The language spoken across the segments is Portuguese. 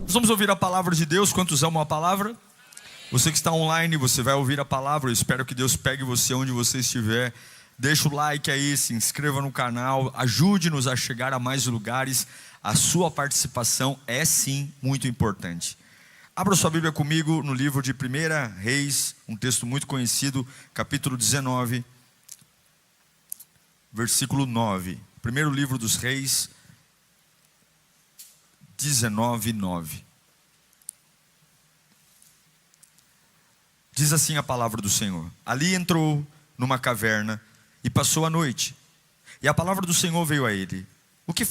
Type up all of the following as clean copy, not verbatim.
Nós vamos ouvir a palavra de Deus. Quantos amam a palavra? Você que está online, você vai ouvir a palavra. Eu espero que Deus pegue você onde você estiver. Deixa o like aí, se inscreva no canal, ajude-nos a chegar a mais lugares. A sua participação é sim muito importante. Abra sua Bíblia comigo no livro de 1 Reis, um texto muito conhecido, capítulo 19, versículo 9. Primeiro livro dos Reis, 19, 9. Diz assim a palavra do Senhor: ali entrou numa caverna e passou a noite. E a palavra do Senhor veio a ele: o que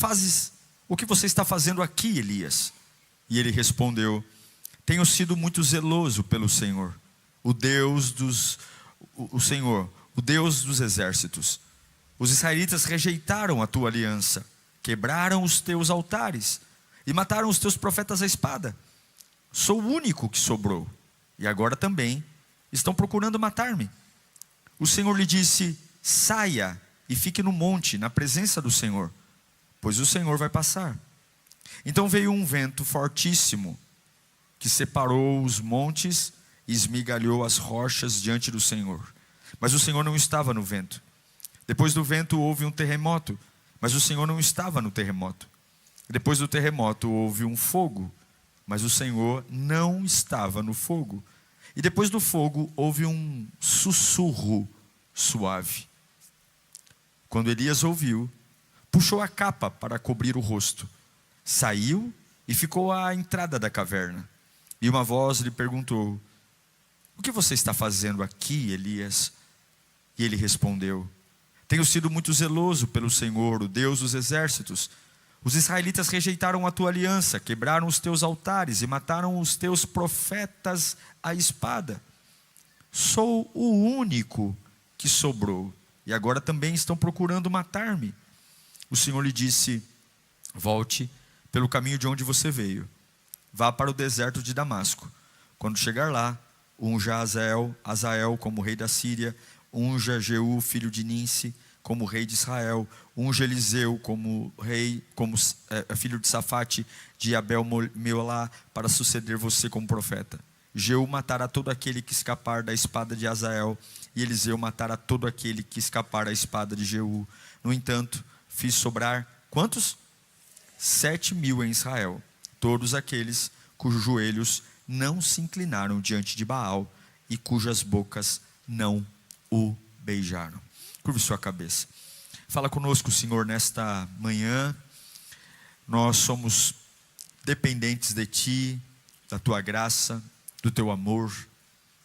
você está fazendo aqui, Elias? E ele respondeu: tenho sido muito zeloso pelo Senhor, o Deus dos exércitos. Os israelitas rejeitaram a tua aliança, quebraram os teus altares e mataram os teus profetas à espada. Sou o único que sobrou, e agora também estão procurando matar-me. O Senhor lhe disse: saia e fique no monte, na presença do Senhor, pois o Senhor vai passar. Então veio um vento fortíssimo, que separou os montes e esmigalhou as rochas diante do Senhor. Mas o Senhor não estava no vento. Depois do vento houve um terremoto, mas o Senhor não estava no terremoto. Depois do terremoto houve um fogo, mas o Senhor não estava no fogo. E depois do fogo houve um sussurro suave. Quando Elias ouviu, puxou a capa para cobrir o rosto, saiu e ficou à entrada da caverna. E uma voz lhe perguntou: o que você está fazendo aqui, Elias? E ele respondeu: tenho sido muito zeloso pelo Senhor, o Deus dos exércitos. Os israelitas rejeitaram a tua aliança, quebraram os teus altares e mataram os teus profetas à espada. Sou o único que sobrou, e agora também estão procurando matar-me. O Senhor lhe disse: volte pelo caminho de onde você veio. Vá para o deserto de Damasco. Quando chegar lá, unja Azael como rei da Síria, unja Jeú, filho de Ninsi, como rei de Israel, unja Eliseu como rei, filho de Safate, de Abel-Meolá, para suceder você como profeta. Jeú matará todo aquele que escapar da espada de Azael, e Eliseu matará todo aquele que escapar da espada de Jeú. No entanto, fiz sobrar quantos? 7.000 em Israel, todos aqueles cujos joelhos não se inclinaram diante de Baal e cujas bocas não o beijaram. Curve sua cabeça. Fala conosco, Senhor, nesta manhã. Nós somos dependentes de Ti, da Tua graça, do Teu amor,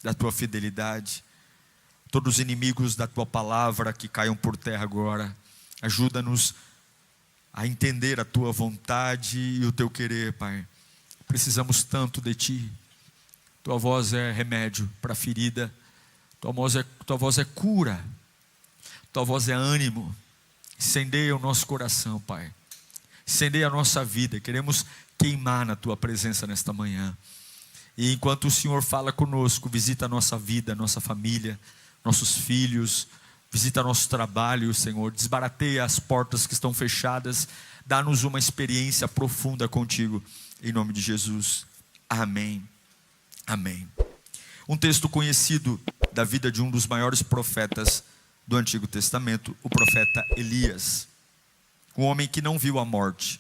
da Tua fidelidade. Todos os inimigos da Tua palavra que caiam por terra agora, ajuda-nos a entender a Tua vontade e o Teu querer, Pai. Precisamos tanto de Ti. Tua voz é remédio para a ferida. Tua voz é cura. Tua voz é ânimo. Incendeia o nosso coração, Pai. Incendeia a nossa vida. Queremos queimar na Tua presença nesta manhã. E enquanto o Senhor fala conosco, visita a nossa vida, nossa família, nossos filhos, visita nosso trabalho, Senhor. Desbarateia as portas que estão fechadas. Dá-nos uma experiência profunda contigo. Em nome de Jesus. Amém. Amém. Um texto conhecido da vida de um dos maiores profetas do Antigo Testamento, o profeta Elias. Um homem que não viu a morte.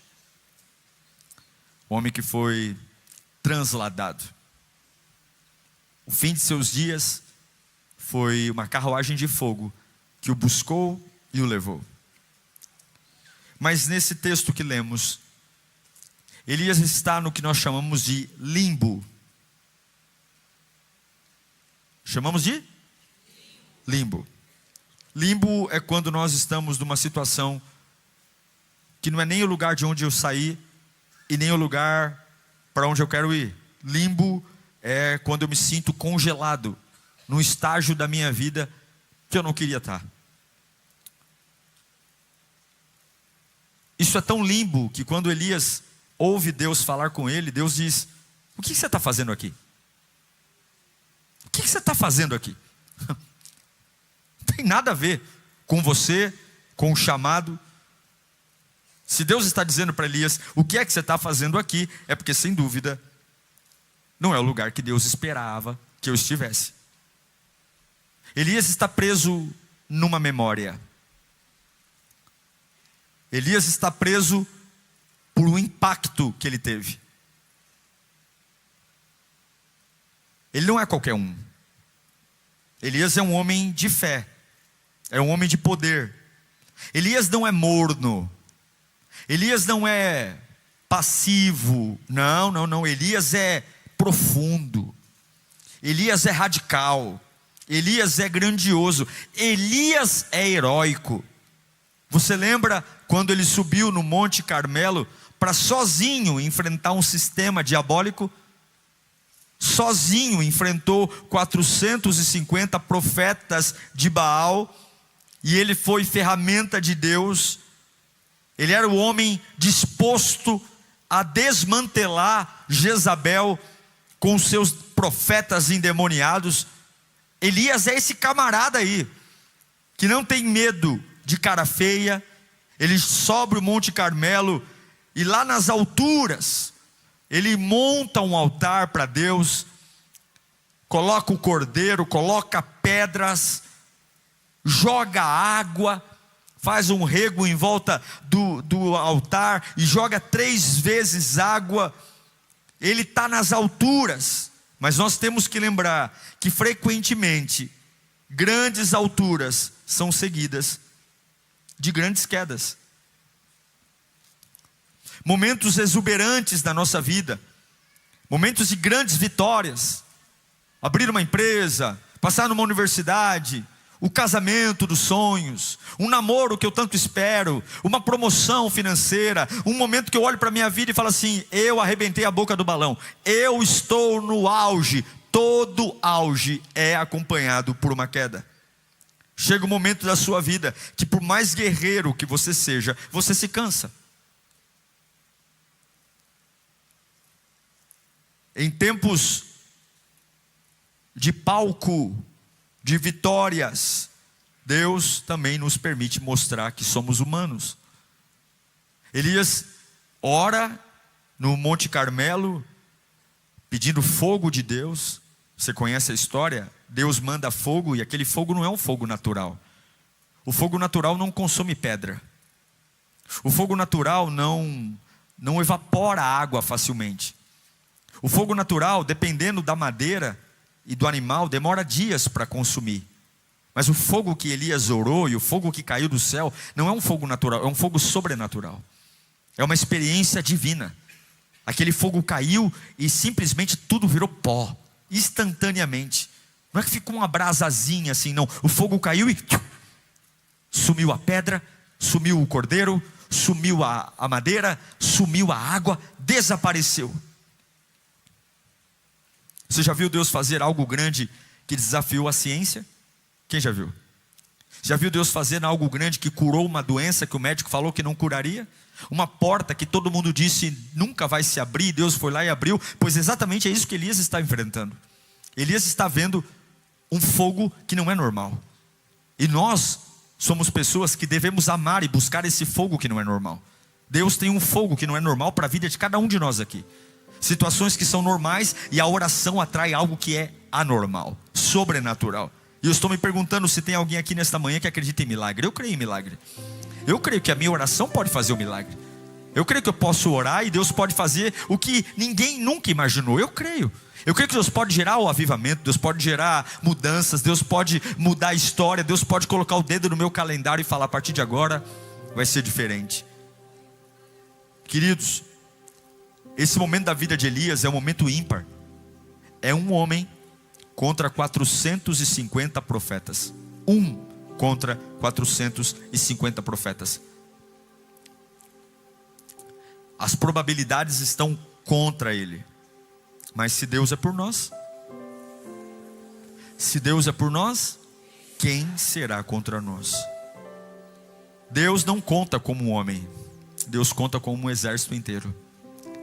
Um homem que foi transladado. O fim de seus dias foi uma carruagem de fogo que o buscou e o levou. Mas nesse texto que lemos, Elias está no que nós chamamos de limbo. Chamamos de limbo. Limbo é quando nós estamos numa situação que não é nem o lugar de onde eu saí e nem o lugar para onde eu quero ir. Limbo é quando eu me sinto congelado num estágio da minha vida que eu não queria estar. Isso é tão limbo que quando Elias ouve Deus falar com ele, Deus diz: o que você está fazendo aqui? O que você está fazendo aqui? Não tem nada a ver com você, com o chamado. Se Deus está dizendo para Elias, o que é que você está fazendo aqui? É porque, sem dúvida, não é o lugar que Deus esperava que eu estivesse. Elias está preso numa memória. Elias está preso por um impacto que ele teve. Ele não é qualquer um. Elias é um homem de fé. É um homem de poder. Elias não é morno. Elias não é passivo. Não. Elias é profundo. Elias é radical. Elias é grandioso. Elias é heróico. Você lembra quando ele subiu no Monte Carmelo para sozinho enfrentar um sistema diabólico? Sozinho enfrentou 450 profetas de Baal, e ele foi ferramenta de Deus. Ele era o homem disposto a desmantelar Jezabel com seus profetas endemoniados. Elias é esse camarada aí, que não tem medo de cara feia. Ele sobe o Monte Carmelo, e lá nas alturas, ele monta um altar para Deus, coloca o cordeiro, coloca pedras, joga água, faz um rego em volta do altar, e joga 3 vezes água. Ele está nas alturas, mas nós temos que lembrar que frequentemente, grandes alturas são seguidas de grandes quedas. Momentos exuberantes da nossa vida, momentos de grandes vitórias, abrir uma empresa, passar numa universidade, o casamento dos sonhos, um namoro que eu tanto espero, uma promoção financeira, um momento que eu olho para a minha vida e falo assim: eu arrebentei a boca do balão, eu estou no auge. Todo auge é acompanhado por uma queda. Chega um momento da sua vida que, por mais guerreiro que você seja, você se cansa. Em tempos de palco, de vitórias, Deus também nos permite mostrar que somos humanos. Elias ora no Monte Carmelo, pedindo fogo de Deus. Você conhece a história? Deus manda fogo, e aquele fogo não é um fogo natural. O fogo natural não consome pedra. O fogo natural não evapora a água facilmente. O fogo natural, dependendo da madeira e do animal, demora dias para consumir. Mas o fogo que Elias orou e o fogo que caiu do céu não é um fogo natural, é um fogo sobrenatural. É uma experiência divina. Aquele fogo caiu e simplesmente tudo virou pó, instantaneamente. Não é que ficou uma brasazinha assim, não. O fogo caiu e sumiu a pedra, sumiu o cordeiro, sumiu a madeira, sumiu a água, desapareceu. Você já viu Deus fazer algo grande que desafiou a ciência? Quem já viu? Já viu Deus fazer algo grande que curou uma doença que o médico falou que não curaria? Uma porta que todo mundo disse nunca vai se abrir, Deus foi lá e abriu. Pois exatamente é isso que Elias está enfrentando. Elias está vendo um fogo que não é normal. E nós somos pessoas que devemos amar e buscar esse fogo que não é normal. Deus tem um fogo que não é normal para a vida de cada um de nós aqui. Situações que são normais, e a oração atrai algo que é anormal, sobrenatural. E eu estou me perguntando se tem alguém aqui nesta manhã que acredita em milagre. Eu creio em milagre. Eu creio que a minha oração pode fazer o milagre. Eu creio que eu posso orar e Deus pode fazer o que ninguém nunca imaginou. Eu creio que Deus pode gerar o avivamento, Deus pode gerar mudanças, Deus pode mudar a história, Deus pode colocar o dedo no meu calendário e falar: a partir de agora vai ser diferente. Queridos, esse momento da vida de Elias é um momento ímpar. É um homem contra 450 profetas. Um contra 450 profetas. As probabilidades estão contra ele. Mas se Deus é por nós, quem será contra nós? Deus não conta como um homem, Deus conta como um exército inteiro.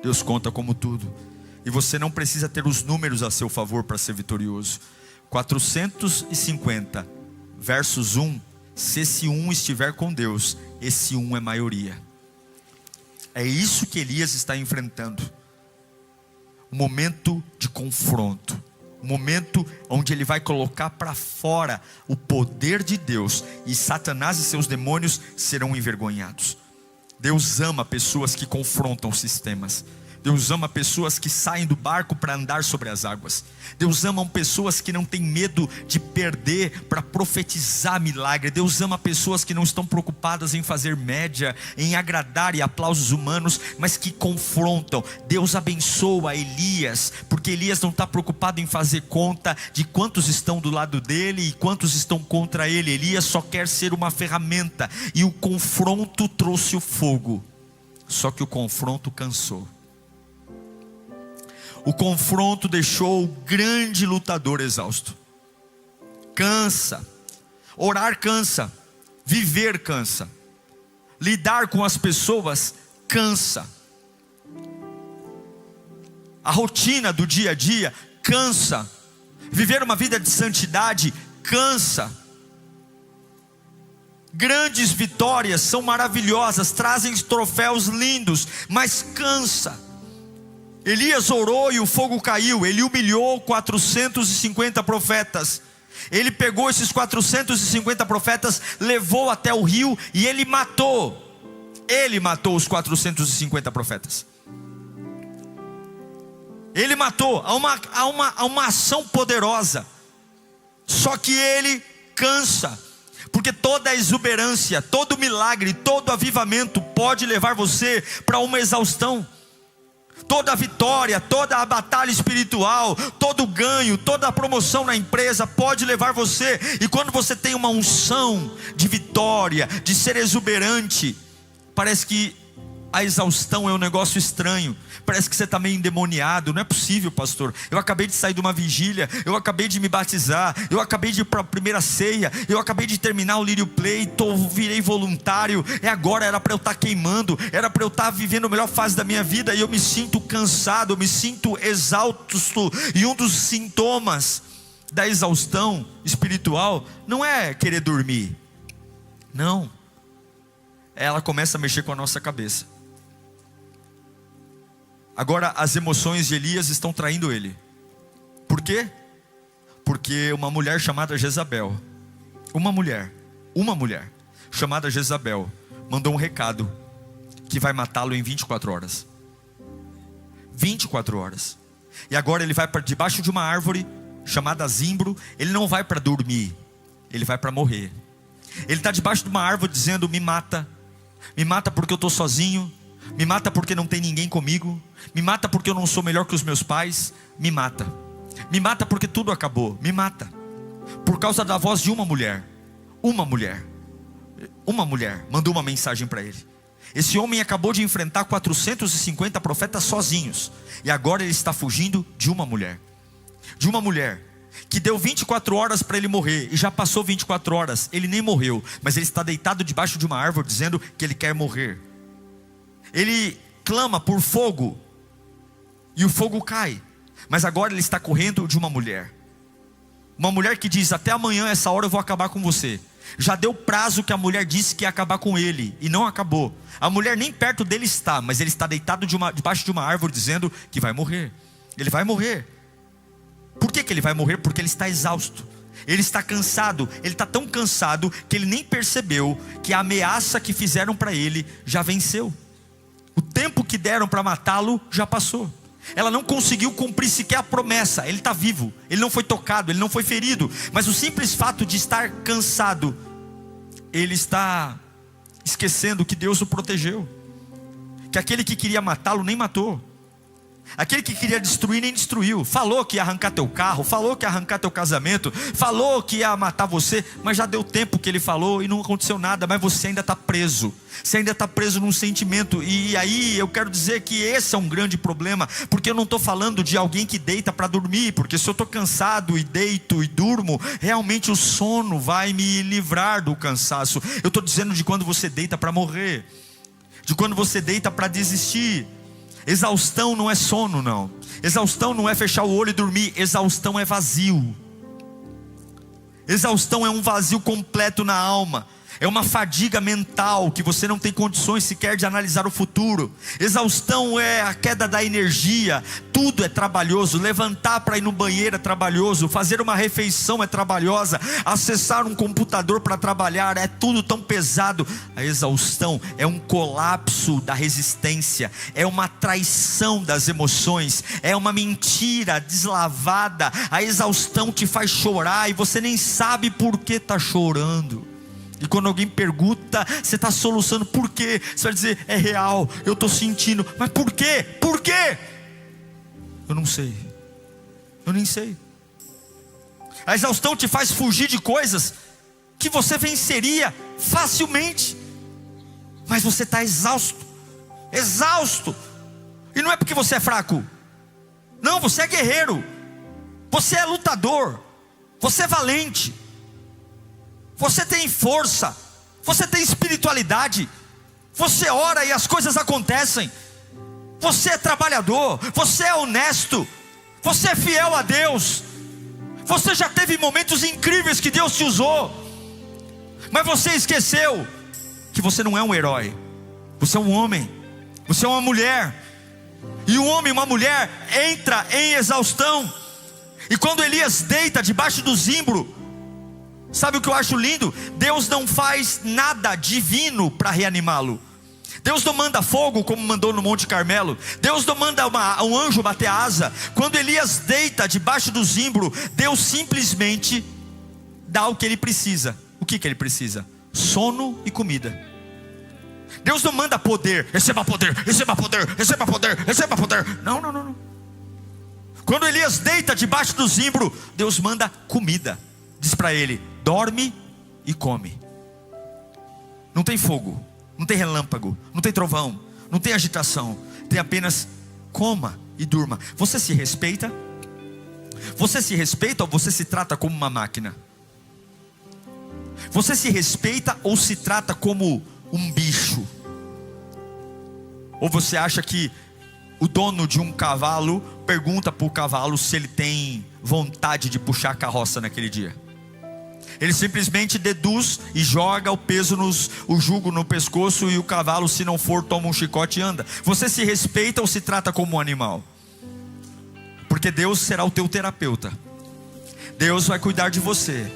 Deus conta como tudo. E você não precisa ter os números a seu favor para ser vitorioso. 450 versus 1. Se esse 1 estiver com Deus, esse 1 é maioria. É isso que Elias está enfrentando. Um momento de confronto. Um momento onde ele vai colocar para fora o poder de Deus. E Satanás e seus demônios serão envergonhados. Deus ama pessoas que confrontam sistemas. Deus ama pessoas que saem do barco para andar sobre as águas. Deus ama pessoas que não têm medo de perder para profetizar milagre. Deus ama pessoas que não estão preocupadas em fazer média, em agradar e aplausos humanos, mas que confrontam. Deus abençoa Elias, porque Elias não está preocupado em fazer conta de quantos estão do lado dele e quantos estão contra ele. Elias só quer ser uma ferramenta, e o confronto trouxe o fogo. Só que o confronto cansou. O confronto deixou o grande lutador exausto. Cansa. Orar cansa. Viver cansa. Lidar com as pessoas cansa. A rotina do dia a dia cansa. Viver uma vida de santidade cansa. Grandes vitórias são maravilhosas, trazem troféus lindos, mas cansa. Elias orou e o fogo caiu. Ele humilhou 450 profetas. Ele pegou esses 450 profetas, levou até o rio e ele matou. Ele matou os 450 profetas. Ele matou. Há uma ação poderosa. Só que ele cansa. Porque toda exuberância, todo milagre, todo avivamento pode levar você para uma exaustão. Toda a vitória, toda a batalha espiritual, todo o ganho, toda a promoção na empresa pode levar você. E quando você tem uma unção de vitória, de ser exuberante, parece que a exaustão é um negócio estranho. Parece que você está meio endemoniado. Não é possível, pastor. Eu acabei de sair de uma vigília, eu acabei de me batizar, eu acabei de ir para a primeira ceia, eu acabei de terminar o Lírio Play, virei voluntário. Agora era para eu estar queimando, era para eu estar vivendo a melhor fase da minha vida, e eu me sinto cansado, eu me sinto exausto. E um dos sintomas da exaustão espiritual não é querer dormir. Não. Ela começa a mexer com a nossa cabeça. Agora as emoções de Elias estão traindo ele. Por quê? Porque uma mulher chamada Jezabel, uma mulher chamada Jezabel, mandou um recado que vai matá-lo em 24 horas. 24 horas. E agora ele vai para debaixo de uma árvore chamada zimbro. Ele não vai para dormir, ele vai para morrer. Ele está debaixo de uma árvore dizendo: me mata porque eu estou sozinho, me mata porque não tem ninguém comigo, me mata porque eu não sou melhor que os meus pais, me mata porque tudo acabou, me mata, por causa da voz de uma mulher mandou uma mensagem para ele. Esse homem acabou de enfrentar 450 profetas sozinhos, e agora ele está fugindo de uma mulher que deu 24 horas para ele morrer, e já passou 24 horas, ele nem morreu, mas ele está deitado debaixo de uma árvore dizendo que ele quer morrer. Ele clama por fogo, e o fogo cai, mas agora ele está correndo de uma mulher que diz: até amanhã essa hora eu vou acabar com você. Já deu prazo que a mulher disse que ia acabar com ele, e não acabou. A mulher nem perto dele está, mas ele está deitado debaixo de uma árvore dizendo que vai morrer. Ele vai morrer. Por que ele vai morrer? Porque ele está exausto, ele está cansado. Ele está tão cansado que ele nem percebeu que a ameaça que fizeram para ele já venceu. O tempo que deram para matá-lo já passou. Ela não conseguiu cumprir sequer a promessa. Ele está vivo, ele não foi tocado, ele não foi ferido, mas o simples fato de estar cansado, ele está esquecendo que Deus o protegeu, que aquele que queria matá-lo nem matou, aquele que queria destruir nem destruiu. Falou que ia arrancar teu carro, falou que ia arrancar teu casamento, falou que ia matar você, mas já deu tempo que ele falou e não aconteceu nada. Mas você ainda está preso, você ainda está preso num sentimento. E aí eu quero dizer que esse é um grande problema, porque eu não estou falando de alguém que deita para dormir, porque se eu estou cansado e deito e durmo, realmente o sono vai me livrar do cansaço. Eu estou dizendo de quando você deita para morrer, de quando você deita para desistir. Exaustão não é sono, não. Exaustão não é fechar o olho e dormir. Exaustão é vazio. Exaustão é um vazio completo na alma. É uma fadiga mental que você não tem condições sequer de analisar o futuro. Exaustão é a queda da energia. Tudo é trabalhoso. Levantar para ir no banheiro é trabalhoso. Fazer uma refeição é trabalhosa. Acessar um computador para trabalhar é tudo tão pesado. A exaustão é um colapso da resistência. É uma traição das emoções. É uma mentira deslavada. A exaustão te faz chorar e você nem sabe por que está chorando. E quando alguém pergunta, você está soluçando por quê? Você vai dizer, é real, eu estou sentindo. Mas por quê? Por quê? Eu não sei. Eu nem sei. A exaustão te faz fugir de coisas que você venceria facilmente. Mas você está exausto. Exausto. E não é porque você é fraco. Não, você é guerreiro. Você é lutador. Você é valente. Você tem força, você tem espiritualidade, você ora e as coisas acontecem, você é trabalhador, você é honesto, você é fiel a Deus, você já teve momentos incríveis que Deus te usou, mas você esqueceu que você não é um herói, você é um homem, você é uma mulher, e um homem e uma mulher entra em exaustão. E quando Elias deita debaixo do zimbro, sabe o que eu acho lindo? Deus não faz nada divino para reanimá-lo. Deus não manda fogo como mandou no Monte Carmelo. Deus não manda um anjo bater a asa. Quando Elias deita debaixo do zimbro, Deus simplesmente dá o que ele precisa. O que ele precisa? Sono e comida. Deus não manda poder. Receba poder, receba poder, receba poder, receba poder. Não, não, não, não. Quando Elias deita debaixo do zimbro, Deus manda comida. Diz para ele, dorme e come. Não tem fogo, não tem relâmpago, não tem trovão, não tem agitação. Tem apenas coma e durma. Você se respeita? Você se respeita ou você se trata como uma máquina? Você se respeita ou se trata como um bicho? Ou você acha que o dono de um cavalo pergunta para o cavalo se ele tem vontade de puxar a carroça naquele dia? Ele simplesmente deduz e joga o peso, o jugo no pescoço, e o cavalo, se não for, toma um chicote e anda. Você se respeita ou se trata como um animal? Porque Deus será o teu terapeuta. Deus vai cuidar de você.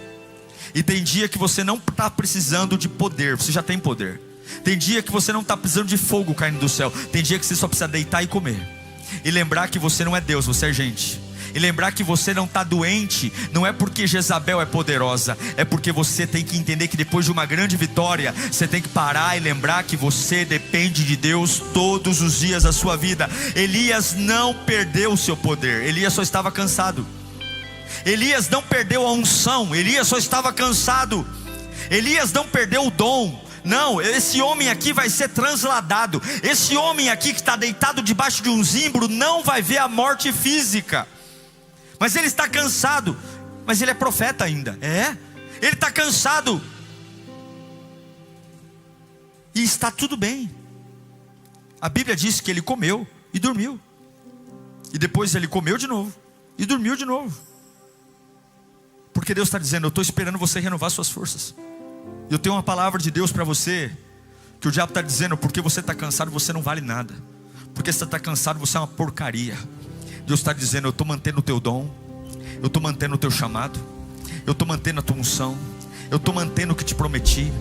E tem dia que você não está precisando de poder, você já tem poder. Tem dia que você não está precisando de fogo caindo do céu. Tem dia que você só precisa deitar e comer. E lembrar que você não é Deus, você é gente. E lembrar que você não está doente, não é porque Jezabel é poderosa, é porque você tem que entender que depois de uma grande vitória, você tem que parar e lembrar que você depende de Deus todos os dias da sua vida. Elias não perdeu o seu poder, Elias só estava cansado. Elias não perdeu a unção, Elias só estava cansado. Elias não perdeu o dom. Não, esse homem aqui vai ser transladado. Esse homem aqui que está deitado debaixo de um zimbro não vai ver a morte física. Mas ele está cansado. Mas ele é profeta ainda. Ele está cansado. E está tudo bem. A Bíblia diz que ele comeu e dormiu. E depois ele comeu de novo e dormiu de novo. Porque Deus está dizendo, eu estou esperando você renovar suas forças. Eu tenho uma palavra de Deus para você, que o diabo está dizendo, porque você está cansado, você não vale nada. Porque você está cansado, você é uma porcaria. Deus está dizendo, eu estou mantendo o teu dom, eu estou mantendo o teu chamado, eu estou mantendo a tua unção, eu estou mantendo o que te prometi.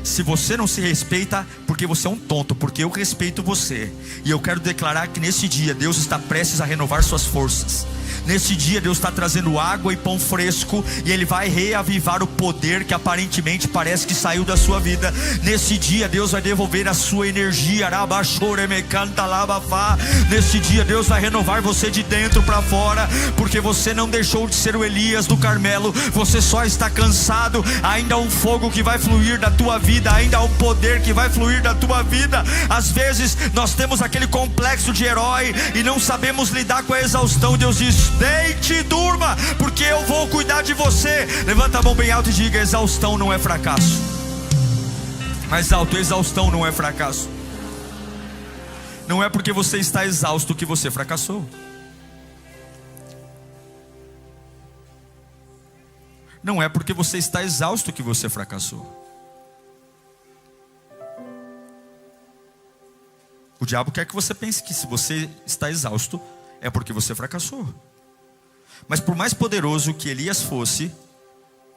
Se você não se respeita, porque você é um tonto, porque eu respeito você. E eu quero declarar que nesse dia Deus está prestes a renovar suas forças. Nesse dia Deus está trazendo água e pão fresco, e Ele vai reavivar o poder que aparentemente parece que saiu da sua vida. Nesse dia Deus vai devolver a sua energia. Nesse dia Deus vai renovar você de dentro para fora, porque você não deixou de ser o Elias do Carmelo. Você só está cansado. Ainda há um fogo que vai fluir da tua vida, ainda há um poder que vai fluir da tua vida. Às vezes nós temos aquele complexo de herói e não sabemos lidar com a exaustão. Deus diz, deite e durma, porque eu vou cuidar de você. Levanta a mão bem alto e diga, exaustão não é fracasso. Mais alto, exaustão não é fracasso. Não é porque você está exausto que você fracassou. Não é porque você está exausto que você fracassou. O diabo quer que você pense que se você está exausto, é porque você fracassou. Mas por mais poderoso que Elias fosse,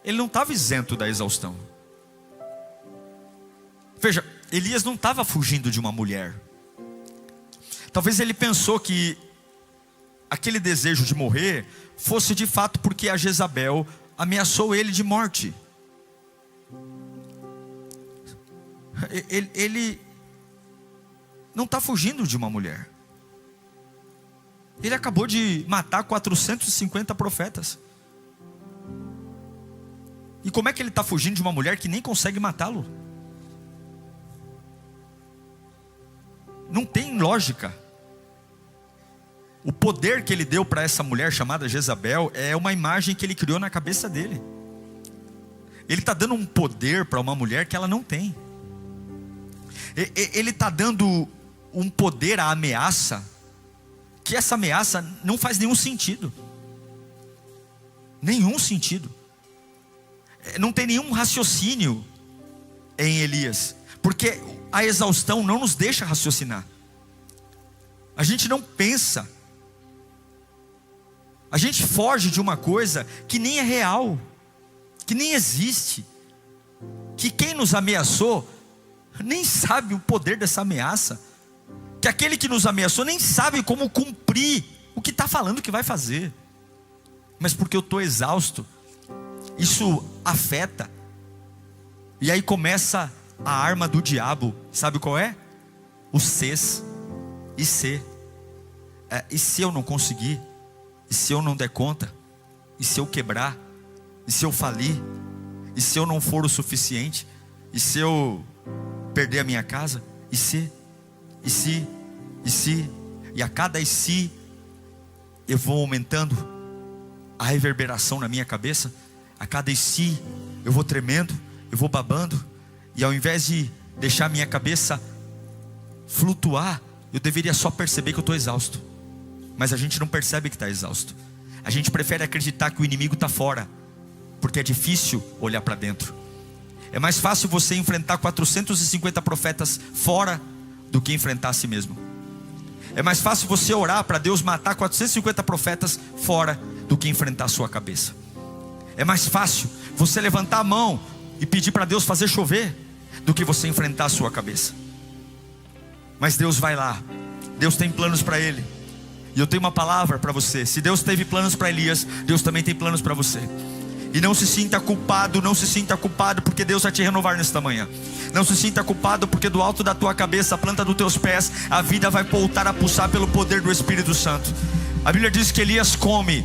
ele não estava isento da exaustão. Veja, Elias não estava fugindo de uma mulher. Talvez ele pensou que aquele desejo de morrer fosse de fato porque a Jezabel ameaçou ele de morte. Ele não está fugindo de uma mulher. Ele acabou de matar 450 profetas. E como é que ele está fugindo de uma mulher que nem consegue matá-lo? Não tem lógica. O poder que ele deu para essa mulher chamada Jezabel é uma imagem que ele criou na cabeça dele. Ele está dando um poder para uma mulher que ela não tem. Ele está dando um poder à ameaça, que essa ameaça não faz nenhum sentido. Nenhum sentido. Não tem nenhum raciocínio em Elias, porque a exaustão não nos deixa raciocinar. A gente não pensa. A gente foge de uma coisa que nem é real, que nem existe, que quem nos ameaçou nem sabe o poder dessa ameaça, que aquele que nos ameaçou nem sabe como cumprir o que está falando que vai fazer. Mas porque eu estou exausto, isso afeta. E aí começa a arma do diabo. Sabe qual é? O ses. E se? E se eu não conseguir? E se eu não der conta? E se eu quebrar? E se eu falir? E se eu não for o suficiente? E se eu perder a minha casa? E se? E se? E se? E a cada e se, eu vou aumentando a reverberação na minha cabeça. A cada e se, eu vou tremendo, eu vou babando. E ao invés de deixar minha cabeça flutuar, eu deveria só perceber que eu estou exausto. Mas a gente não percebe que está exausto. A gente prefere acreditar que o inimigo está fora, porque é difícil olhar para dentro. É mais fácil você enfrentar 450 profetas fora do que enfrentar a si mesmo. É mais fácil você orar para Deus matar 450 profetas fora do que enfrentar a sua cabeça. É mais fácil você levantar a mão e pedir para Deus fazer chover do que você enfrentar a sua cabeça. Mas Deus vai lá. Deus tem planos para ele. E eu tenho uma palavra para você. Se Deus teve planos para Elias, Deus também tem planos para você. E não se sinta culpado, não se sinta culpado, porque Deus vai te renovar nesta manhã. Não se sinta culpado, porque do alto da tua cabeça, a planta dos teus pés, a vida vai voltar a pulsar pelo poder do Espírito Santo. A Bíblia diz que Elias come,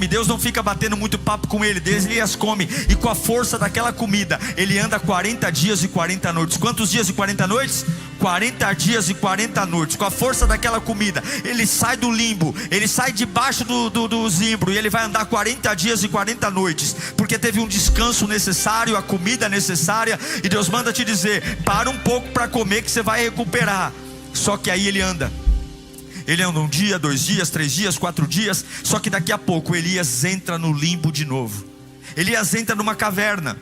Deus não fica batendo muito papo com ele. Elias come, e com a força daquela comida, ele anda 40 dias e 40 noites. Quantos dias e 40 noites? 40 dias e 40 noites. Com a força daquela comida, ele sai do limbo, ele sai debaixo do zimbro, e ele vai andar 40 dias e 40 noites, porque teve um descanso necessário, a comida necessária. E Deus manda te dizer: para um pouco para comer, que você vai recuperar. Só que aí ele anda um dia, 2 dias, 3 dias, 4 dias. Só que daqui a pouco Elias entra no limbo de novo. Elias entra numa caverna.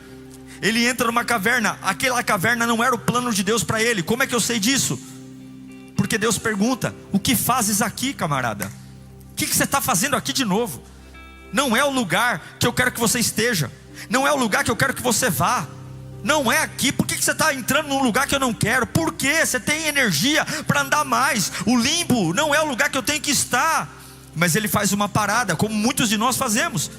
Ele entra numa caverna. Aquela caverna não era o plano de Deus para ele. Como é que eu sei disso? Porque Deus pergunta: o que fazes aqui, camarada? O que você está fazendo aqui de novo? Não é o lugar que eu quero que você esteja. Não é o lugar que eu quero que você vá. Não é aqui. Por que você está entrando num lugar que eu não quero? Por quê? Você tem energia para andar mais. O limbo não é o lugar que eu tenho que estar. Mas ele faz uma parada, como muitos de nós fazemos.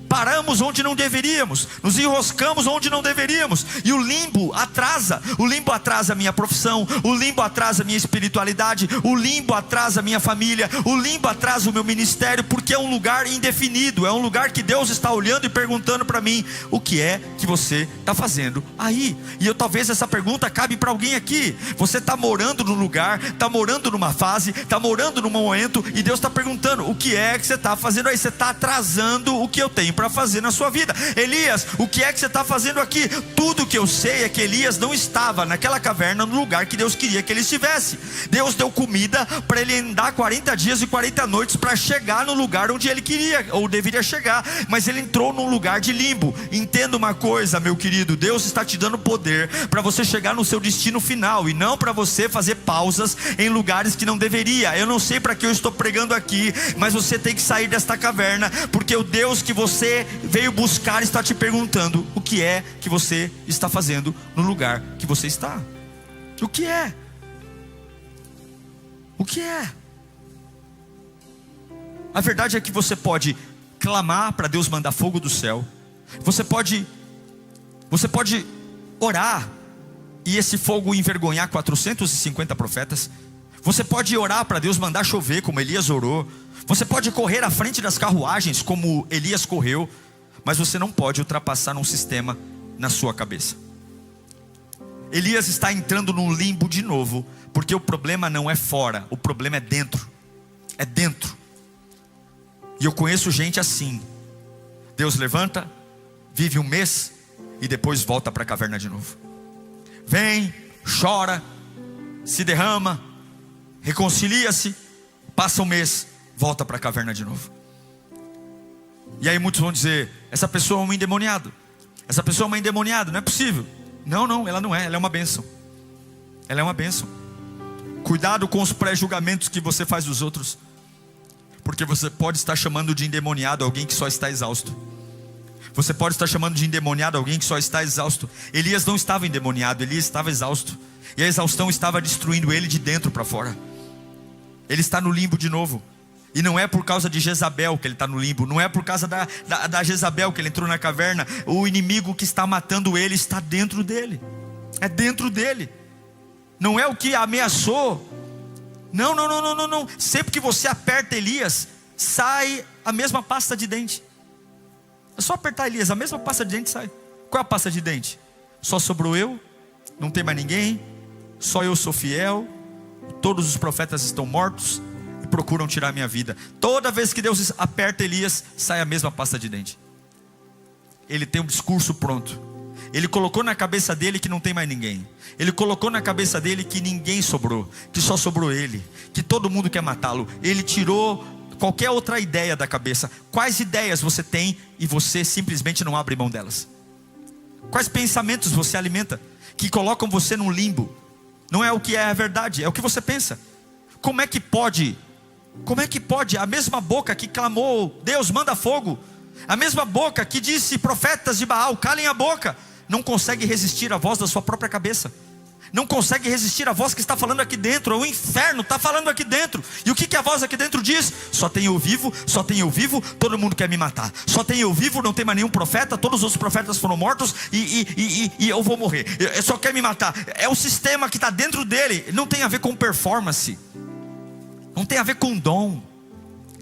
Paramos onde não deveríamos, nos enroscamos onde não deveríamos. E o limbo atrasa a minha profissão, o limbo atrasa a minha espiritualidade, o limbo atrasa a minha família, o limbo atrasa o meu ministério, porque é um lugar indefinido, é um lugar que Deus está olhando e perguntando para mim: o que é que você está fazendo aí? E talvez essa pergunta cabe para alguém aqui. Você está morando num lugar, está morando numa fase, está morando num momento, e Deus está perguntando: o que é que você está fazendo aí? Você está atrasando o que eu tenho para fazer na sua vida. Elias, o que é que você está fazendo aqui? Tudo que eu sei é que Elias não estava naquela caverna no lugar que Deus queria que ele estivesse. Deus deu comida para ele andar 40 dias e 40 noites para chegar no lugar onde ele queria ou deveria chegar, mas ele entrou num lugar de limbo. Entenda uma coisa, meu querido, Deus está te dando poder para você chegar no seu destino final, e não para você fazer pausas em lugares que não deveria. Eu não sei para que eu estou pregando aqui, mas você tem que sair desta caverna, porque o Deus que você veio buscar está te perguntando: o que é que você está fazendo no lugar que você está? O que é? O que é? A verdade é que você pode clamar para Deus mandar fogo do céu. Você pode orar e esse fogo envergonhar 450 profetas. Você pode orar para Deus mandar chover, como Elias orou. Você pode correr à frente das carruagens, como Elias correu. Mas você não pode ultrapassar um sistema na sua cabeça. Elias está entrando num limbo de novo, porque o problema não é fora, o problema é dentro. É dentro. E eu conheço gente assim. Deus levanta, vive um mês e depois volta para a caverna de novo. Vem, chora, se derrama, reconcilia-se, passa um mês, volta para a caverna de novo. E aí muitos vão dizer: essa pessoa é um endemoniado. Essa pessoa é uma endemoniada, não é possível. Não, ela não é, ela é uma bênção. Ela é uma bênção. Cuidado com os pré-julgamentos que você faz dos outros, porque você pode estar chamando de endemoniado alguém que só está exausto. Você pode estar chamando de endemoniado alguém que só está exausto. Elias não estava endemoniado, Elias estava exausto. E a exaustão estava destruindo ele de dentro para fora. Ele está no limbo de novo. E não é por causa de Jezabel que ele está no limbo. Não é por causa da Jezabel que ele entrou na caverna. O inimigo que está matando ele está dentro dele. É dentro dele. Não é o que ameaçou. Não. Sempre que você aperta Elias, sai a mesma pasta de dente. É só apertar Elias, a mesma pasta de dente sai. Qual é a pasta de dente? Só sobrou eu, não tem mais ninguém, só eu sou fiel, todos os profetas estão mortos e procuram tirar a minha vida. Toda vez que Deus aperta Elias, sai a mesma pasta de dente. Ele tem um discurso pronto. Ele colocou na cabeça dele que não tem mais ninguém. Ele colocou na cabeça dele que ninguém sobrou, que só sobrou ele, que todo mundo quer matá-lo. Ele tirou qualquer outra ideia da cabeça. Quais ideias você tem e você simplesmente não abre mão delas? Quais pensamentos você alimenta que colocam você num limbo? Não é o que é a verdade, é o que você pensa. Como é que pode a mesma boca que clamou: Deus manda fogo, a mesma boca que disse: profetas de Baal, calem a boca, não consegue resistir à voz da sua própria cabeça? Não consegue resistir à voz que está falando aqui dentro. O inferno está falando aqui dentro. E o que a voz aqui dentro diz? Só tem eu vivo, todo mundo quer me matar. Só tem eu vivo, não tem mais nenhum profeta, todos os profetas foram mortos e eu vou morrer. Eu só quer me matar. É o sistema que está dentro dele. Não tem a ver com performance, não tem a ver com dom.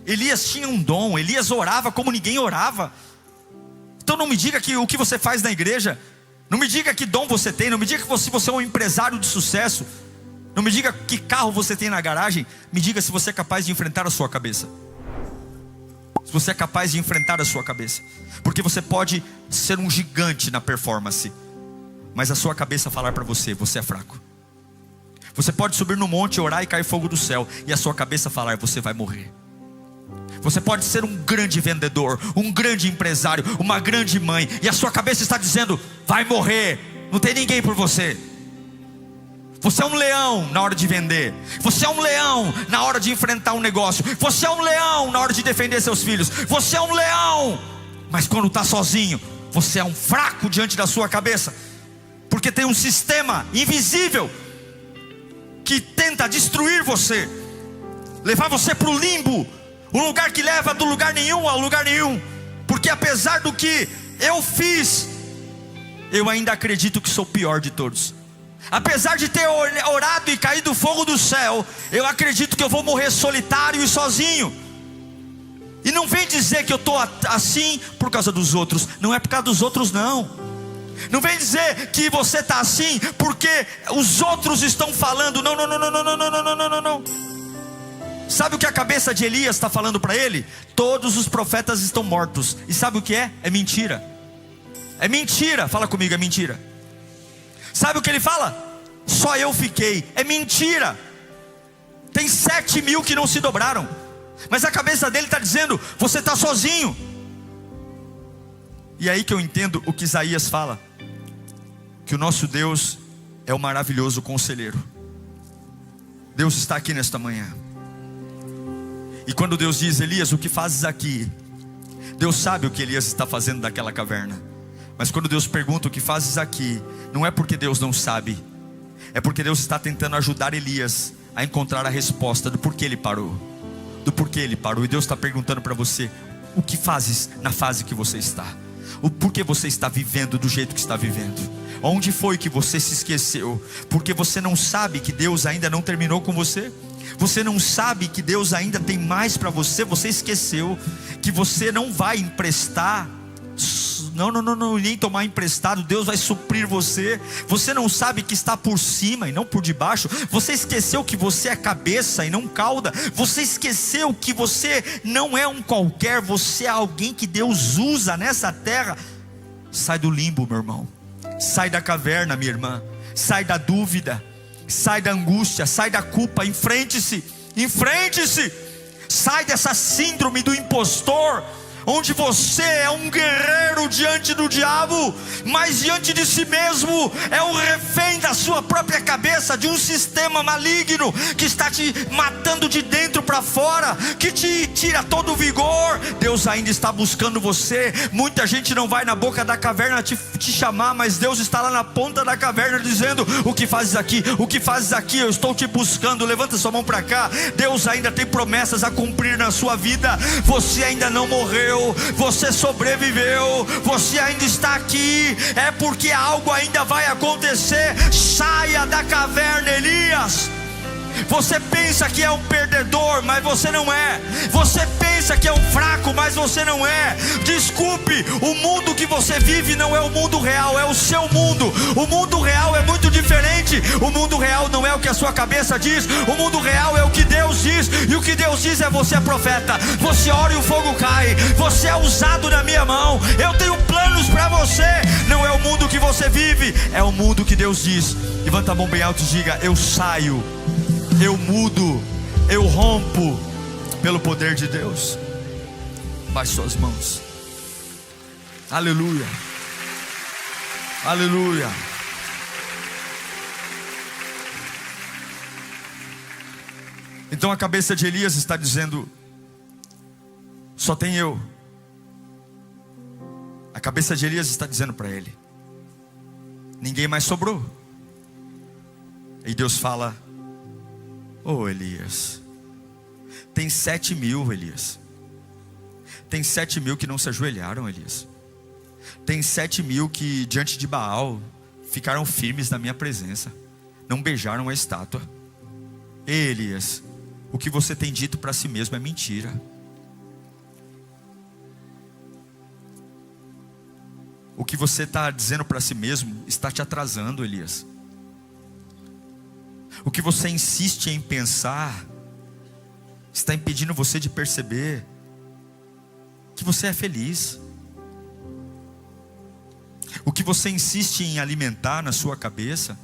Elias tinha um dom, Elias orava como ninguém orava. Então não me diga que o que você faz na igreja, não me diga que dom você tem, não me diga que você é um empresário de sucesso, não me diga que carro você tem na garagem. Me diga se você é capaz de enfrentar a sua cabeça. Se você é capaz de enfrentar a sua cabeça. Porque você pode ser um gigante na performance, mas a sua cabeça falar para você: você é fraco. Você pode subir no monte, orar e cair fogo do céu, e a sua cabeça falar: você vai morrer. Você pode ser um grande vendedor, um grande empresário, uma grande mãe, e a sua cabeça está dizendo: vai morrer, não tem ninguém por você. Você é um leão na hora de vender. Você é um leão na hora de enfrentar um negócio. Você é um leão na hora de defender seus filhos. Você é um leão, mas quando está sozinho, você é um fraco diante da sua cabeça. Porque tem um sistema invisível que tenta destruir você, levar você para o limbo, um lugar que leva do lugar nenhum ao lugar nenhum. Porque apesar do que eu fiz, eu ainda acredito que sou o pior de todos. Apesar de ter orado e caído fogo do céu, eu acredito que eu vou morrer solitário e sozinho. E não vem dizer que eu estou assim por causa dos outros. Não é por causa dos outros, não. Não vem dizer que você está assim porque os outros estão falando. Não. Sabe o que a cabeça de Elias está falando para ele? Todos os profetas estão mortos. E sabe o que é? É mentira. É mentira, fala comigo, é mentira. Sabe o que ele fala? Só eu fiquei. É mentira. Tem 7.000 que não se dobraram. Mas a cabeça dele está dizendo: você está sozinho. E aí que eu entendo o que Isaías fala, que o nosso Deus é o maravilhoso conselheiro. Deus está aqui nesta manhã. E quando Deus diz: Elias, o que fazes aqui? Deus sabe o que Elias está fazendo daquela caverna. Mas quando Deus pergunta: o que fazes aqui? Não é porque Deus não sabe, é porque Deus está tentando ajudar Elias a encontrar a resposta do porquê ele parou. Do porquê ele parou. E Deus está perguntando para você: o que fazes na fase que você está? O porquê você está vivendo do jeito que está vivendo? Onde foi que você se esqueceu? Porque você não sabe que Deus ainda não terminou com você? Você não sabe que Deus ainda tem mais para você? Você esqueceu que você não vai emprestar. Não, nem tomar emprestado. Deus vai suprir você. Você não sabe que está por cima e não por debaixo. Você esqueceu que você é cabeça e não cauda. Você esqueceu que você não é um qualquer. Você é alguém que Deus usa nessa terra. Sai do limbo, meu irmão. Sai da caverna, minha irmã. Sai da dúvida. Sai da angústia. Sai da culpa. Enfrente-se. Enfrente-se. Sai dessa síndrome do impostor, onde você é um guerreiro diante do diabo, mas diante de si mesmo é um refém da sua própria cabeça, de um sistema maligno que está te matando de dentro para fora, que te tira todo o vigor. Deus ainda está buscando você. Muita gente não vai na boca da caverna te chamar, mas Deus está lá na ponta da caverna dizendo: o que fazes aqui? O que fazes aqui? Eu estou te buscando. Levanta sua mão para cá. Deus ainda tem promessas a cumprir na sua vida. Você ainda não morreu, você sobreviveu, você ainda está aqui. É porque algo ainda vai acontecer. Saia da caverna, Elias. Você pensa que é um perdedor, mas você não é. Você pensa que é um fraco, mas você não é. Desculpe, o mundo que você vive não é o mundo real, é o seu mundo. O mundo real é muito diferente. O mundo real não é o que a sua cabeça diz. O mundo real é o que Deus diz. E o que Deus diz é: você é profeta. Você ora e o fogo cai. Você é usado na minha mão. Eu tenho planos para você. Não é o mundo que você vive, é o mundo que Deus diz. Levanta a mão bem alto e diga: eu saio, eu mudo, eu rompo pelo poder de Deus. Baixe suas mãos. Aleluia. Aleluia. Então a cabeça de Elias está dizendo: só tem eu. A cabeça de Elias está dizendo para ele: ninguém mais sobrou. E Deus fala: ô Elias, tem 7.000, Elias. Tem 7.000 que não se ajoelharam, Elias. Tem 7.000 que diante de Baal ficaram firmes na minha presença, não beijaram a estátua. Ei, Elias, o que você tem dito para si mesmo é mentira. O que você está dizendo para si mesmo está te atrasando, Elias. O que você insiste em pensar está impedindo você de perceber que você é feliz. O que você insiste em alimentar na sua cabeça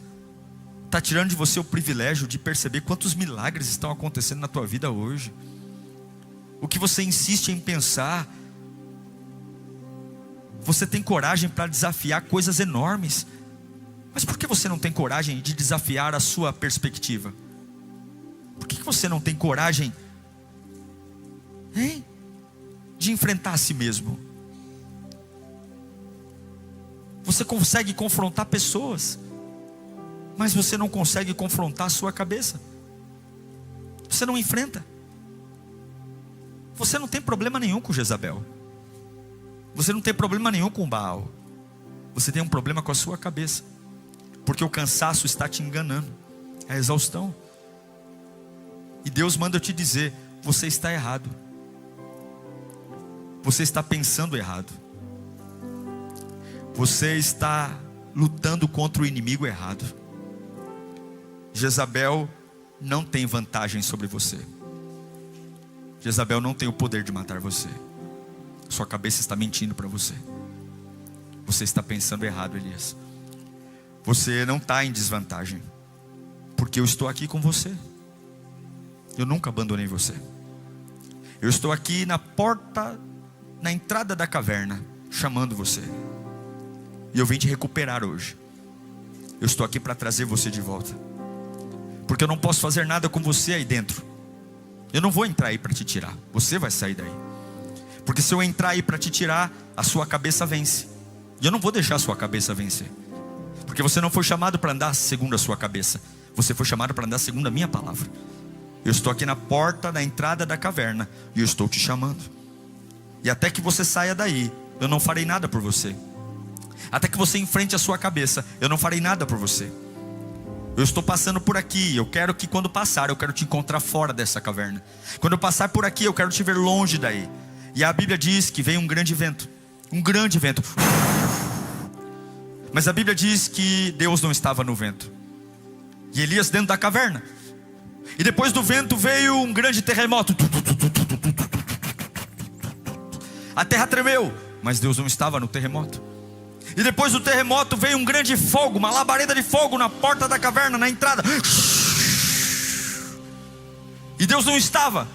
está tirando de você o privilégio de perceber quantos milagres estão acontecendo na tua vida hoje. O que você insiste em pensar, você tem coragem para desafiar coisas enormes. Mas por que você não tem coragem de desafiar a sua perspectiva? Por que você não tem coragem, de enfrentar a si mesmo? Você consegue confrontar pessoas, mas você não consegue confrontar a sua cabeça. Você não enfrenta. Você não tem problema nenhum com Jezabel. Você não tem problema nenhum com Baal. Você tem um problema com a sua cabeça, porque o cansaço está te enganando, a exaustão. E Deus manda eu te dizer: você está errado. Você está pensando errado. Você está lutando contra o inimigo errado. Jezabel não tem vantagem sobre você. Jezabel não tem o poder de matar você. Sua cabeça está mentindo para você. Você está pensando errado, Elias. Você não está em desvantagem, porque eu estou aqui com você. Eu nunca abandonei você. Eu estou aqui na porta, na entrada da caverna, chamando você. E eu vim te recuperar hoje. Eu estou aqui para trazer você de volta, porque eu não posso fazer nada com você aí dentro. Eu não vou entrar aí para te tirar. Você vai sair daí. Porque se eu entrar aí para te tirar, a sua cabeça vence. E eu não vou deixar a sua cabeça vencer. Porque você não foi chamado para andar segundo a sua cabeça. Você foi chamado para andar segundo a minha palavra. Eu estou aqui na porta, na entrada da caverna, e eu estou te chamando. E até que você saia daí, eu não farei nada por você. Até que você enfrente a sua cabeça, eu não farei nada por você. Eu estou passando por aqui. Eu quero que quando passar, eu quero te encontrar fora dessa caverna. Quando eu passar por aqui, eu quero te ver longe daí. E a Bíblia diz que veio um grande vento. Um grande vento. Mas a Bíblia diz que Deus não estava no vento. E Elias dentro da caverna. E depois do vento veio um grande terremoto. A terra tremeu, mas Deus não estava no terremoto. E depois do terremoto veio um grande fogo, uma labareda de fogo na porta da caverna, na entrada. E Deus não estava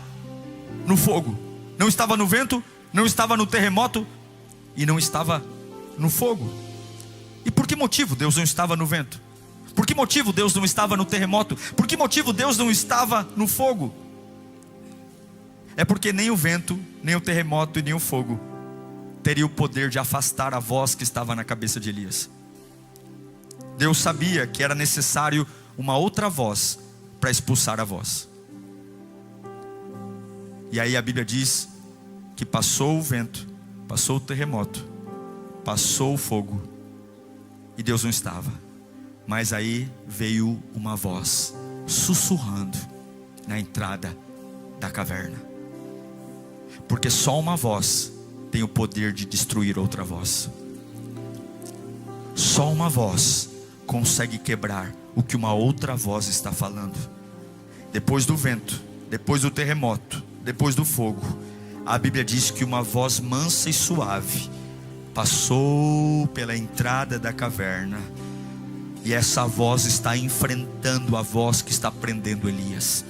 no fogo, não estava no vento, não estava no terremoto e não estava no fogo. E por que motivo Deus não estava no vento? Por que motivo Deus não estava no terremoto? Por que motivo Deus não estava no fogo? É porque nem o vento, nem o terremoto e nem o fogo teria o poder de afastar a voz que estava na cabeça de Elias. Deus sabia que era necessário uma outra voz para expulsar a voz. E aí a Bíblia diz que passou o vento, passou o terremoto, passou o fogo, e Deus não estava. Mas aí veio uma voz sussurrando na entrada da caverna. Porque só uma voz tem o poder de destruir outra voz. Só uma voz consegue quebrar o que uma outra voz está falando. Depois do vento, depois do terremoto, depois do fogo, a Bíblia diz que uma voz mansa e suave passou pela entrada da caverna. E essa voz está enfrentando a voz que está prendendo Elias.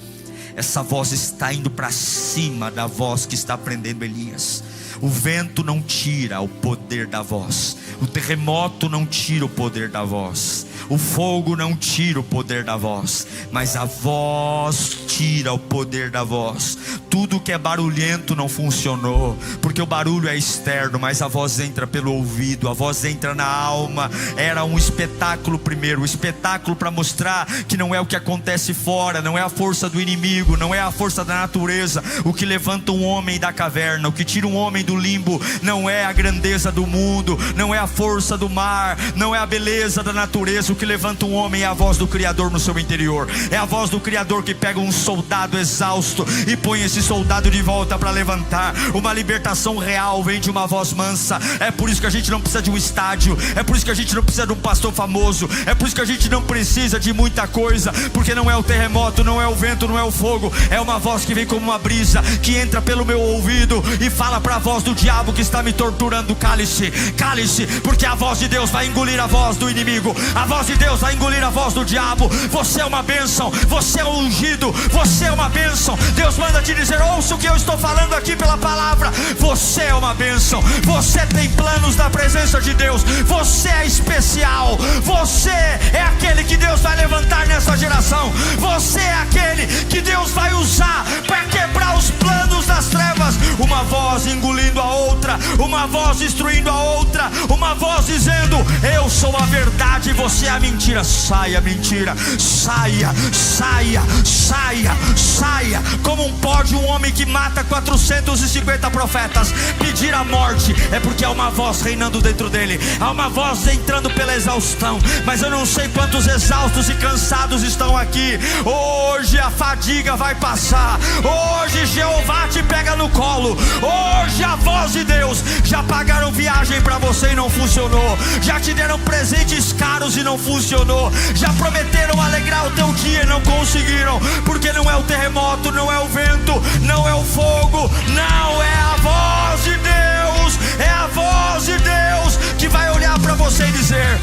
Essa voz está indo para cima da voz que está prendendo Elias. O vento não tira o poder da voz. O terremoto não tira o poder da voz. O fogo não tira o poder da voz. Mas a voz tira o poder da voz. Tudo que é barulhento não funcionou, porque o barulho é externo, mas a voz entra pelo ouvido, a voz entra na alma. Era um espetáculo primeiro, um espetáculo para mostrar que não é o que acontece fora, não é a força do inimigo, não é a força da natureza o que levanta um homem da caverna, o que tira um homem do limbo. Não é a grandeza do mundo, não é a força do mar, não é a beleza da natureza. O que levanta um homem é a voz do Criador no seu interior. É a voz do Criador que pega um soldado exausto e põe esse soldado de volta para levantar. Uma libertação real vem de uma voz mansa. É por isso que a gente não precisa de um estádio, é por isso que a gente não precisa de um pastor famoso, é por isso que a gente não precisa de muita coisa, porque não é o terremoto, não é o vento, não é o fogo. É uma voz que vem como uma brisa, que entra pelo meu ouvido e fala para a voz do diabo que está me torturando: cale-se, cale-se, porque a voz de Deus vai engolir a voz do inimigo. A voz de Deus vai engolir a voz do diabo. Você é uma bênção, você é um ungido, você é uma bênção. Deus manda te dizer: ouça o que eu estou falando aqui pela palavra. Você é uma bênção, você tem planos da presença de Deus, você é especial, você é aquele que Deus vai levantar nessa geração, você é aquele que Deus vai usar para quebrar os planos das trevas. Uma voz engolindo a outra, uma voz destruindo a outra, uma voz dizendo: eu sou a verdade e você é a mentira. Saia, mentira, saia, saia, saia, saia. Como pode um homem que mata 450 profetas pedir a morte? É porque há uma voz reinando dentro dele, há uma voz entrando pela exaustão. Mas eu não sei quantos exaustos e cansados estão aqui. Hoje a fadiga vai passar, hoje Jeová te pega no colo, hoje Hoje a voz de Deus. Já pagaram viagem para você e não funcionou. Já te deram presentes caros e não funcionou. Já prometeram alegrar o teu dia e não conseguiram. Porque não é o terremoto, não é o vento, não é o fogo, não é a voz de Deus. É a voz de Deus que vai olhar para você e dizer: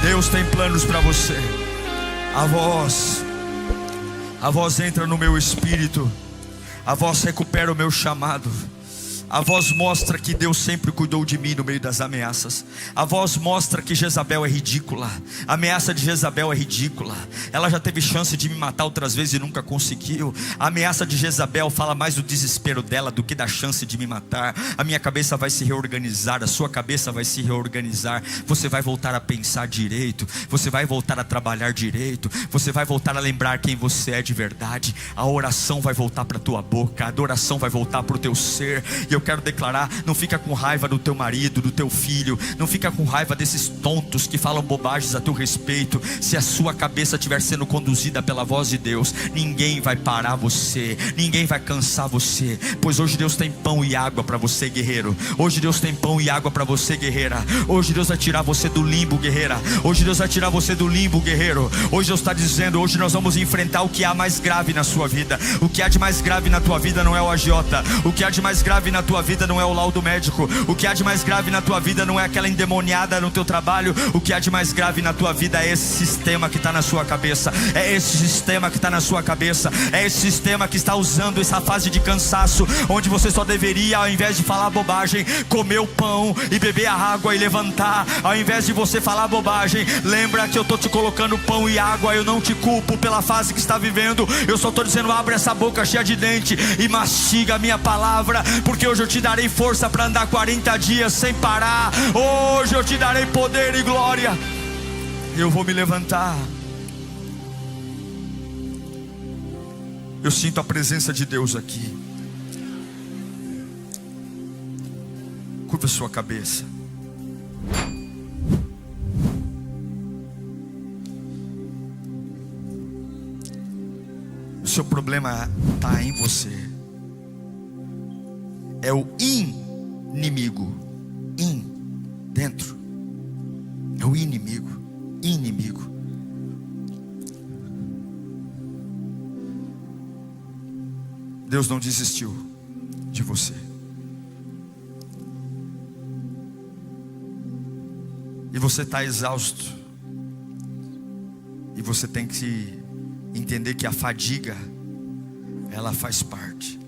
Deus tem planos para você. A voz entra no meu espírito. A voz recupera o meu chamado. A voz mostra que Deus sempre cuidou de mim no meio das ameaças. A voz mostra que Jezabel é ridícula. A ameaça de Jezabel é ridícula. Ela já teve chance de me matar outras vezes e nunca conseguiu. A ameaça de Jezabel fala mais do desespero dela do que da chance de me matar. A minha cabeça vai se reorganizar. A sua cabeça vai se reorganizar. Você vai voltar a pensar direito. Você vai voltar a trabalhar direito. Você vai voltar a lembrar quem você é de verdade. A oração vai voltar para a tua boca. A adoração vai voltar para o teu ser. E eu quero declarar: não fica com raiva do teu marido, do teu filho. Não fica com raiva desses tontos que falam bobagens a teu respeito. Se a sua cabeça estiver sendo conduzida pela voz de Deus, ninguém vai parar você, ninguém vai cansar você. Pois hoje Deus tem pão e água para você, guerreiro. Hoje Deus tem pão e água para você, guerreira. Hoje Deus vai tirar você do limbo, guerreira. Hoje Deus vai tirar você do limbo, guerreiro. Hoje Deus está dizendo: hoje nós vamos enfrentar o que há mais grave na sua vida. O que há de mais grave na tua vida não é o agiota. O que há de mais grave na tua vida não é o laudo médico. O que há de mais grave na tua vida não é aquela endemoniada no teu trabalho. O que há de mais grave na tua vida é esse sistema que está na sua cabeça. É esse sistema que está na sua cabeça. É esse sistema que está usando essa fase de cansaço, onde você só deveria, ao invés de falar bobagem, comer o pão e beber a água e levantar. Ao invés de você falar bobagem, lembra que eu estou te colocando pão e água. Eu não te culpo pela fase que está vivendo. Eu só estou dizendo: abre essa boca cheia de dente e mastiga a minha palavra, porque hoje eu te darei força para andar 40 dias sem parar. Hoje eu te darei poder e glória. Eu vou me levantar. Eu sinto a presença de Deus aqui. Curva sua cabeça. O seu problema está em você. É o inimigo. Dentro. É o inimigo. Deus não desistiu de você. E você está exausto. E você tem que entender que a fadiga, ela faz parte.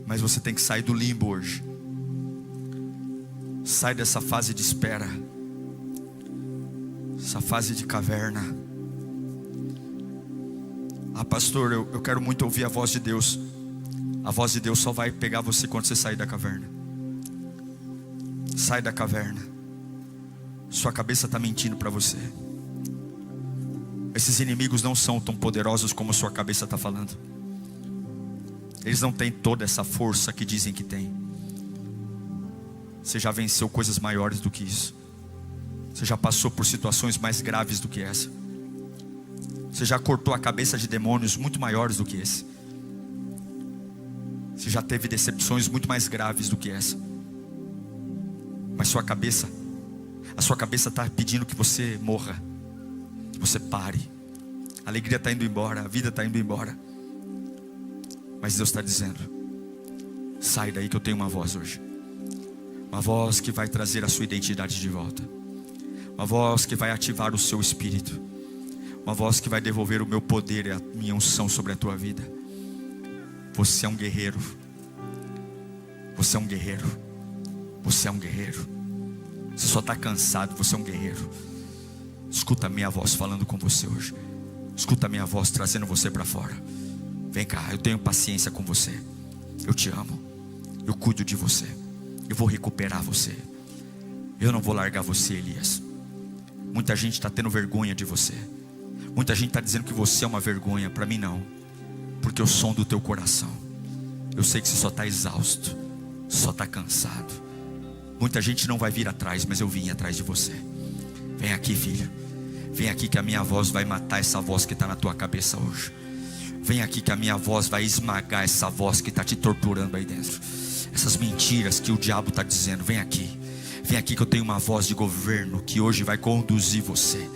Mas você tem que sair do limbo hoje. Sai dessa fase de espera, essa fase de caverna. Ah, pastor, eu quero muito ouvir a voz de Deus. A voz de Deus só vai pegar você quando você sair da caverna. Sai da caverna. Sua cabeça está mentindo para você. Esses inimigos não são tão poderosos como sua cabeça está falando. Eles não têm toda essa força que dizem que tem. Você já venceu coisas maiores do que isso. Você já passou por situações mais graves do que essa. Você já cortou a cabeça de demônios muito maiores do que esse. Você já teve decepções muito mais graves do que essa. Mas a sua cabeça está pedindo que você morra, que você pare. A alegria está indo embora, a vida está indo embora. Mas Deus está dizendo: sai daí que eu tenho uma voz hoje. Uma voz que vai trazer a sua identidade de volta. Uma voz que vai ativar o seu espírito. Uma voz que vai devolver o meu poder e a minha unção sobre a tua vida. Você é um guerreiro. Você é um guerreiro. Você é um guerreiro. Você só está cansado, você é um guerreiro. Escuta a minha voz falando com você hoje. Escuta a minha voz trazendo você para fora. Vem cá, eu tenho paciência com você. Eu te amo. Eu cuido de você. Eu vou recuperar você. Eu não vou largar você, Elias. Muita gente está tendo vergonha de você. Muita gente está dizendo que você é uma vergonha. Para mim não. Porque eu sondo o teu coração. Eu sei que você só está exausto. Só está cansado. Muita gente não vai vir atrás, mas eu vim atrás de você. Vem aqui, filho. Vem aqui que a minha voz vai matar essa voz que está na tua cabeça hoje. Vem aqui que a minha voz vai esmagar essa voz que está te torturando aí dentro. Essas mentiras que o diabo está dizendo, vem aqui. Vem aqui que eu tenho uma voz de governo que hoje vai conduzir você.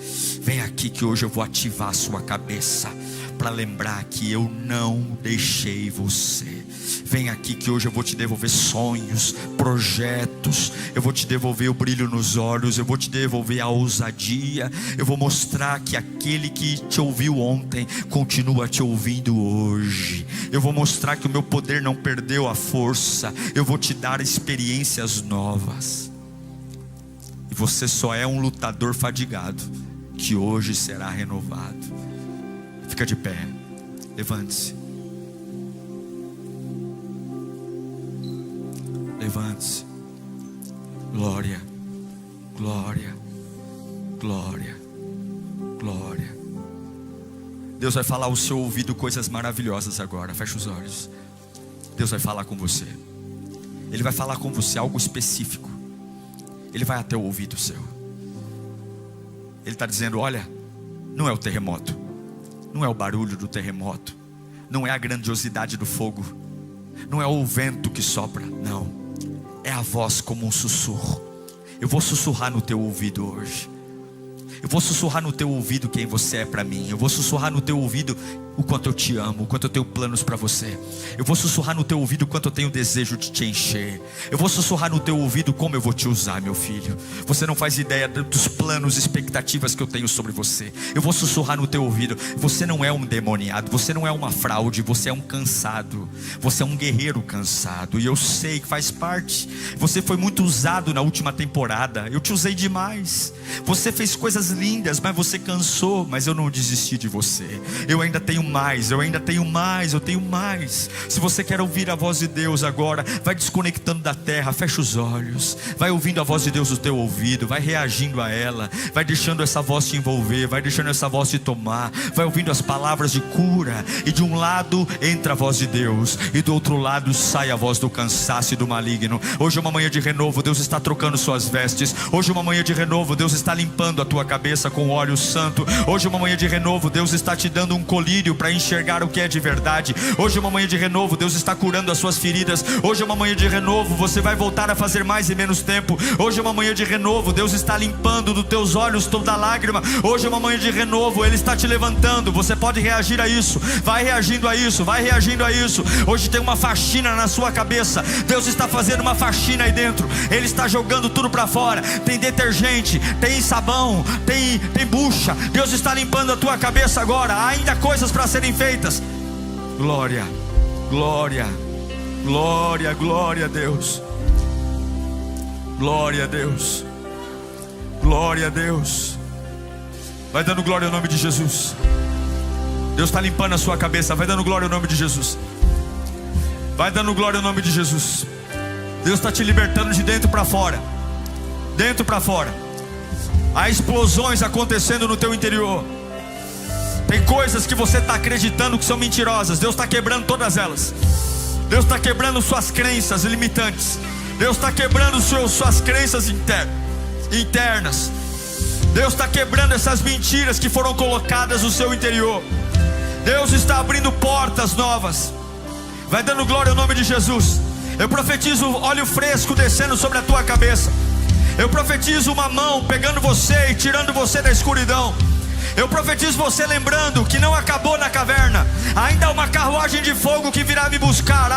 Vem aqui que hoje eu vou ativar a sua cabeça para lembrar que eu não deixei você. Vem aqui que hoje eu vou te devolver sonhos, projetos. Eu vou te devolver o brilho nos olhos. Eu vou te devolver a ousadia. Eu vou mostrar que aquele que te ouviu ontem continua te ouvindo hoje. Eu vou mostrar que o meu poder não perdeu a força. Eu vou te dar experiências novas. E você só é um lutador fadigado que hoje será renovado. Fica de pé, levante-se. Levante-se. Glória, glória, glória, glória. Deus vai falar ao seu ouvido coisas maravilhosas agora. Feche os olhos. Deus vai falar com você. Ele vai falar com você algo específico. Ele vai até o ouvido seu. Ele está dizendo: olha, não é o terremoto, não é o barulho do terremoto, não é a grandiosidade do fogo, não é o vento que sopra, não, é a voz como um sussurro. Eu vou sussurrar no teu ouvido hoje. Eu vou sussurrar no teu ouvido quem você é para mim. Eu vou sussurrar no teu ouvido o quanto eu te amo, o quanto eu tenho planos para você. Eu vou sussurrar no teu ouvido o quanto eu tenho desejo de te encher. Eu vou sussurrar no teu ouvido como eu vou te usar, meu filho. Você não faz ideia dos planos e expectativas que eu tenho sobre você. Eu vou sussurrar no teu ouvido: você não é um endemoniado, você não é uma fraude, você é um cansado, você é um guerreiro cansado. E eu sei que faz parte. Você foi muito usado na última temporada. Eu te usei demais. Você fez coisas lindas, mas você cansou. Mas eu não desisti de você. Eu ainda tenho mais, eu ainda tenho mais, eu tenho mais. Se você quer ouvir a voz de Deus agora, vai desconectando da terra, fecha os olhos, vai ouvindo a voz de Deus no teu ouvido, vai reagindo a ela, vai deixando essa voz te envolver, vai deixando essa voz te tomar, vai ouvindo as palavras de cura. E de um lado entra a voz de Deus, e do outro lado sai a voz do cansaço e do maligno. Hoje é uma manhã de renovo. Deus está trocando suas vestes. Hoje é uma manhã de renovo. Deus está limpando a tua cabeça com óleo santo. Hoje é uma manhã de renovo. Deus está te dando um colírio para enxergar o que é de verdade. Hoje é uma manhã de renovo. Deus está curando as suas feridas. Hoje é uma manhã de renovo. Você vai voltar a fazer mais em menos tempo. Hoje é uma manhã de renovo. Deus está limpando dos teus olhos toda lágrima. Hoje é uma manhã de renovo. Ele está te levantando. Você pode reagir a isso. Vai reagindo a isso. Vai reagindo a isso. Hoje tem uma faxina na sua cabeça. Deus está fazendo uma faxina aí dentro. Ele está jogando tudo para fora. Tem detergente, tem sabão, tem bucha. Deus está limpando a tua cabeça agora. Há ainda coisas para serem feitas. Glória, glória, glória, glória a Deus. Glória a Deus. Glória a Deus. Vai dando glória ao nome de Jesus. Deus está limpando a sua cabeça. Vai dando glória ao nome de Jesus. Vai dando glória ao nome de Jesus. Deus está te libertando de dentro para fora. Dentro para fora. Há explosões acontecendo no teu interior. Tem coisas que você está acreditando que são mentirosas. Deus está quebrando todas elas. Deus está quebrando suas crenças limitantes. Deus está quebrando suas crenças internas. Deus está quebrando essas mentiras que foram colocadas no seu interior. Deus está abrindo portas novas. Vai dando glória ao nome de Jesus. Eu profetizo óleo fresco descendo sobre a tua cabeça. Eu profetizo uma mão pegando você e tirando você da escuridão. Eu profetizo você lembrando que não acabou na caverna. Ainda há uma carruagem de fogo que virá me buscar.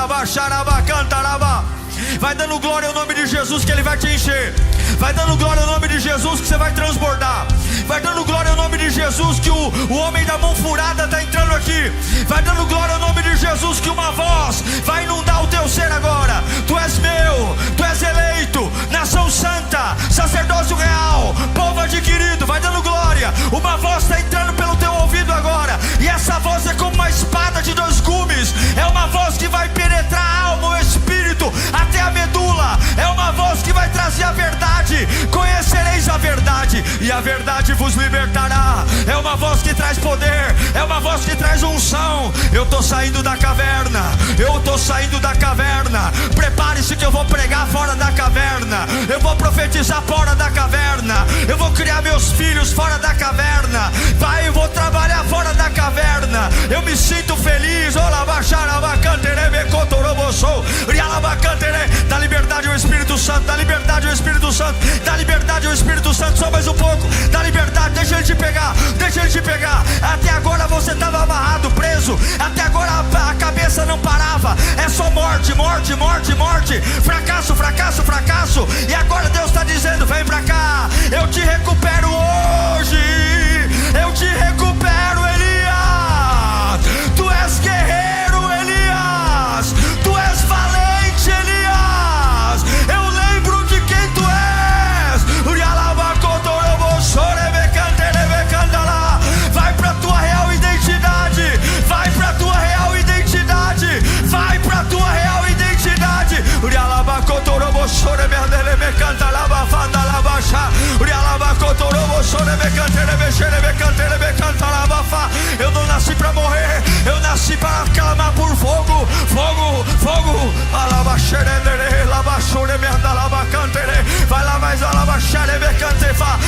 Vai dando glória ao nome de Jesus que Ele vai te encher. Vai dando glória ao nome de Jesus que você vai transbordar. Vai dando glória ao nome de Jesus que o homem da mão furada está entrando aqui. Vai dando glória ao nome de Jesus que uma voz vai inundar o teu ser agora. Tu és meu, tu és eleito, nação santa, sacerdócio real, povo adquirido. Vai dando glória. Uma voz está entrando pelo teu ouvido agora. E essa voz é como uma espada de dois gumes. É uma voz que vai penetrar a alma, o espírito, até a medula. É uma voz que vai trazer a verdade. Conhecereis a verdade e a verdade vos libertará. É uma voz que traz poder. É uma voz que traz unção. Eu estou saindo da caverna. Eu estou saindo da caverna. caverna. Prepare-se que eu vou pregar fora da caverna. Eu vou profetizar fora da caverna. Eu vou criar meus filhos fora da caverna. Pai, eu vou trabalhar fora da caverna. Eu me sinto feliz. Dá liberdade ao Espírito Santo. Dá liberdade ao Espírito Santo. Dá liberdade ao Espírito Santo. Só mais um pouco. Dá liberdade. Deixa ele te pegar. Deixa ele te pegar. Até agora você estava amarrado, preso. Até agora a cabeça não parava. É só morte, morte, morte, morte. Fracasso, fracasso, fracasso. E agora Deus está dizendo: vem pra cá. Eu te recupero hoje. Eu te recupero